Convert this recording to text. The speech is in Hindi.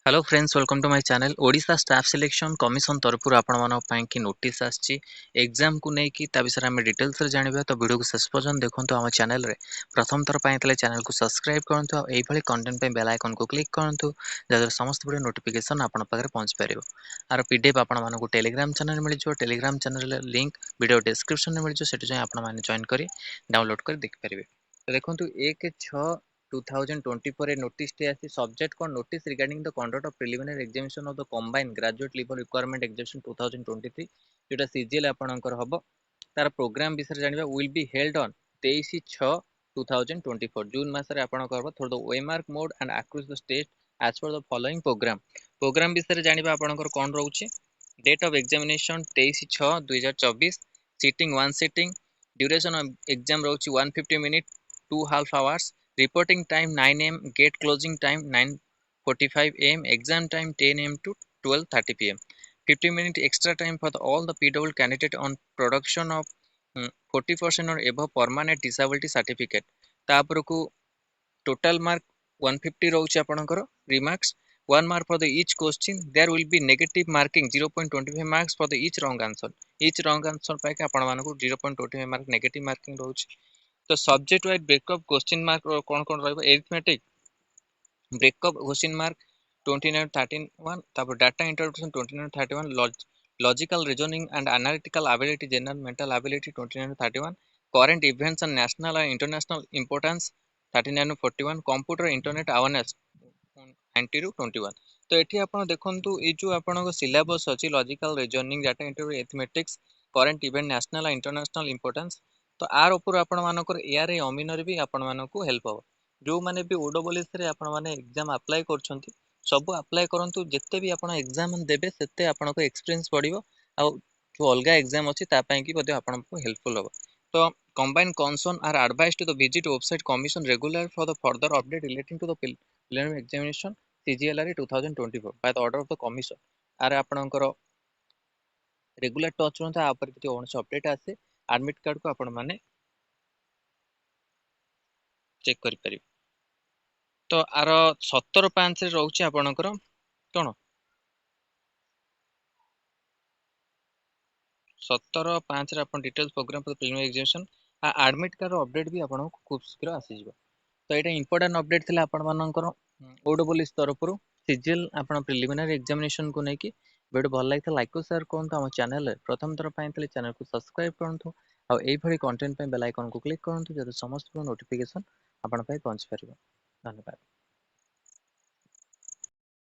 Hello friends welcome to my channel Odisha staff selection commission तरफ आपकी नोटिस आसी एग्जाम को लेकिन विषय में डिटेल्स जानवा तो वीडियो को शेष पर्यटन देखो आम चैनल रे प्रथम थर पर चैनल को सब्सक्राइब करूँ और यही कंटेंट बेल आइकन को क्लिक करूँ जहाँ समस्त वीडियो नोटिफिकेशन आपन पाखे पहुंच पार आर पीडीएफ आपको टेलीग्राम चैनल मिल जाए Telegram channel link video description में मिल जाए से आपने जॉइन कर डाउनलोड कर देखिपारे। तो देखो 1/6/2024 नोटिस आसी सब्जेक्ट कौन notice regarding the conduct of preliminary examination of the combined graduate level requirement examination 2023 जोटा सीजीएल आपनकर हबो तार प्रोग्राम विषय जानबा विल बी हेल्ड ऑन 23/6/2024 जून मासरे आपनकर हबो through the OMR mode and across the state as per the following programme विषय जानबा आपनकर कोन रहउची date of examination 23/6/2024 sitting 1 sitting duration of exam रहउची 150 minute 2.5 hours reporting time 9 am gate closing time 9:45 am exam time 10 am to 12:30 pm 15-minute extra time for all the PW candidate on production of 40% or above permanent disability certificate तापरकू total mark 150 रहउची आपनकर remarks 1 mark for the each question there will be negative marking 0.25 marks for the each wrong answer पाके आपण मानको 0.25 mark negative marking रहउची। तो subject wise breakup question mark कौन कौन रहिबो एरिथमेटिक ब्रेकअप क्वेश्चन मार्क 2931 तापर data interpretation 2931 logical reasoning and analytical ability general mental ability 2931 current events and national and international importance 3941 computer internet awareness 90 ରୁ 21। तो एठी आपण देखंतु ए जो आपन सिलेबस अछि logical reasoning data interview arithmetics current event national and international importance तो आर ऊपर आपण मानकर एआर अमीनर भी आपण मानको हेल्प हो जो माने भी ओडब्ल्यूएस रे आपण माने एग्जाम अप्लाई करछंती सब अप्लाई करंतु जत्ते भी आपण एग्जाम देबे सेते आपनको एक्सपीरियंस पड़िबो आ जो अलगा एग्जाम अछि ता पय कि बदे आपनको हेल्पफुल हो। तो combine concern are advise to the visit website commission regular for the further update relating to the preliminary examination CGLR 2024 by the order of the commission आर आपनकर रेगुलर टच रहता आ ऊपर किछि ओनस अपडेट आसे एडमिट कार्ड को आपण माने चेक करि परिबे। तो आर 17/5 रे रहउची आपनकर कोन 17/5 रे आपण details programme for preliminary examination आ एडमिट कार्ड अपडेट भी आपण खूब शीघ्र आसी जिवो। तो एटा इंपोर्टेंट अपडेट थिला आपण मानकर ओडब्ल्यूएस तरफरु सीजीएल आपण प्रिलिमिनरी एग्जामिनेशन को नेकी वीडियो भल लागिता लाइक को शेयर करंतु हम चैनल रे प्रथम थर पय चैनल को सब्सक्राइब करंतु आ एई भली कंटेंट पे बेल आइकन को क्लिक करंतु जदि समस्त नोटिफिकेशन आपण पय पहुंच परिबो। धन्यवाद।